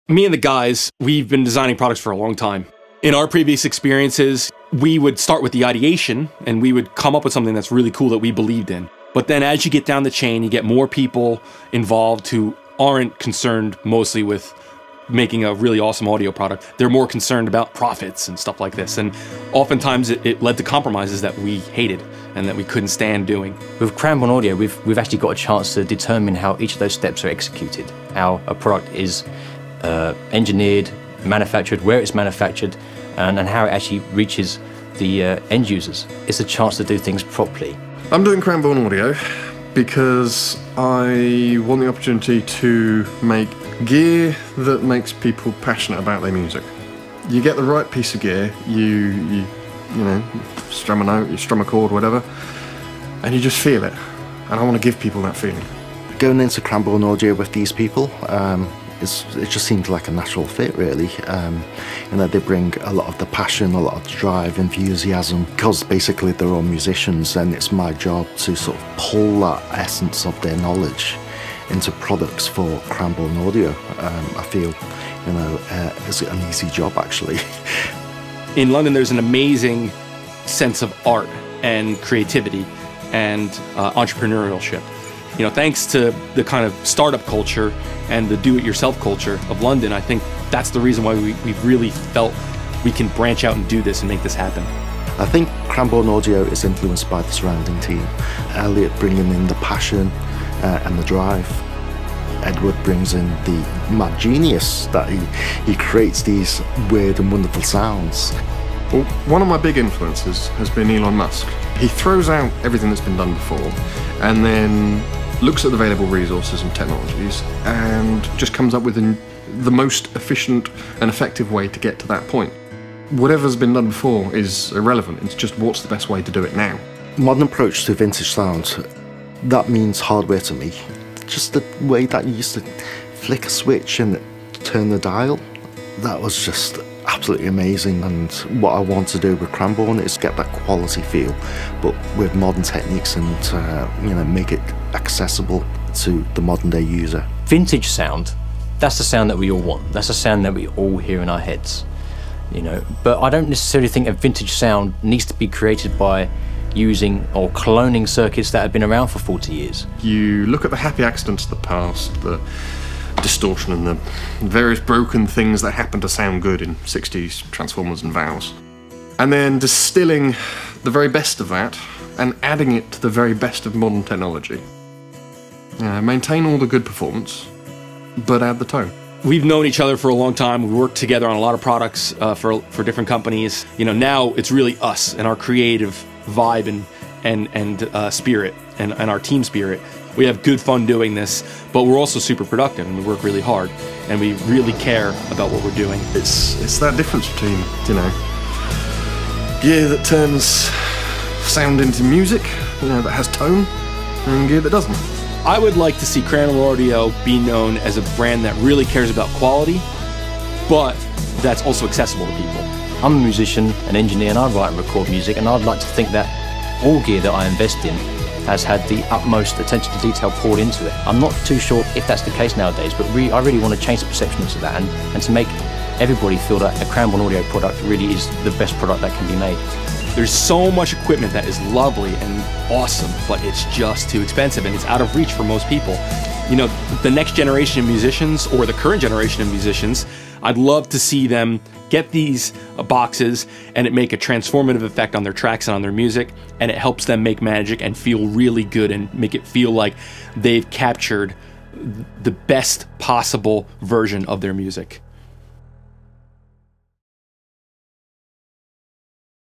Me and the guys, we've been designing products for a long time. In our previous experiences, we would start with the ideation and we would come up with something that's really cool that we believed in. But then as you get down the chain, you get more people involved who aren't concerned mostly with making a really awesome audio product. They're more concerned about profits and stuff like this. And oftentimes it led to compromises that we hated and that we couldn't stand doing. With Cranbourne Audio, we've actually got a chance to determine how each of those steps are executed, how a product is engineered, manufactured, where it's manufactured, and how it actually reaches the end users. It's a chance to do things properly. I'm doing Cranbourne Audio because I want the opportunity to make gear that makes people passionate about their music. You get the right piece of gear, you know, strum a note, you strum a chord, whatever, and you just feel it. And I want to give people that feeling. Going into Cranbourne Audio with these people, it just seemed like a natural fit, really. You know, they bring a lot of the passion, a lot of the drive, enthusiasm, because basically they're all musicians, and it's my job to sort of pull that essence of their knowledge into products for Cranbourne Audio. I feel, you know, it's an easy job, actually. In London, there's an amazing sense of art and creativity and entrepreneurship. You know, thanks to the kind of startup culture and the do-it-yourself culture of London, I think that's the reason why we've really felt we can branch out and do this and make this happen. I think Cranbourne Audio is influenced by the surrounding team. Elliot bringing in the passion and the drive. Edward brings in the mad genius that he creates these weird and wonderful sounds. Well, one of my big influences has been Elon Musk. He throws out everything that's been done before and then looks at the available resources and technologies and just comes up with the most efficient and effective way to get to that point. Whatever's been done before is irrelevant, it's just what's the best way to do it now. Modern approach to vintage sound, that means hardware to me. Just the way that you used to flick a switch and turn the dial, that was just absolutely amazing. And what I want to do with Cranbourne is get that quality feel, but with modern techniques and you know, make it accessible to the modern day user. Vintage sound, that's the sound that we all want. That's the sound that we all hear in our heads, you know. But I don't necessarily think a vintage sound needs to be created by using or cloning circuits that have been around for 40 years. You look at the happy accidents of the past, the distortion and the various broken things that happen to sound good in 60s Transformers and Vowels, and then distilling the very best of that and adding it to the very best of modern technology. Maintain all the good performance, but add the tone. We've known each other for a long time. We worked together on a lot of products for different companies. You know, now it's really us and our creative vibe and spirit and our team spirit. We have good fun doing this, but we're also super productive and we work really hard and we really care about what we're doing. It's that difference between, you know, gear that turns sound into music, you know, that has tone, and gear that doesn't. I would like to see Cranbourne Audio be known as a brand that really cares about quality, but that's also accessible to people. I'm a musician, an engineer, and I write and record music, and I'd like to think that all gear that I invest in has had the utmost attention to detail poured into it. I'm not too sure if that's the case nowadays, but I really want to change the perception of that and to make everybody feel that a Cranbourne Audio product really is the best product that can be made. There's so much equipment that is lovely and awesome, but it's just too expensive and it's out of reach for most people. You know, the next generation of musicians or the current generation of musicians, I'd love to see them get these boxes and it make a transformative effect on their tracks and on their music, and it helps them make magic and feel really good and make it feel like they've captured the best possible version of their music.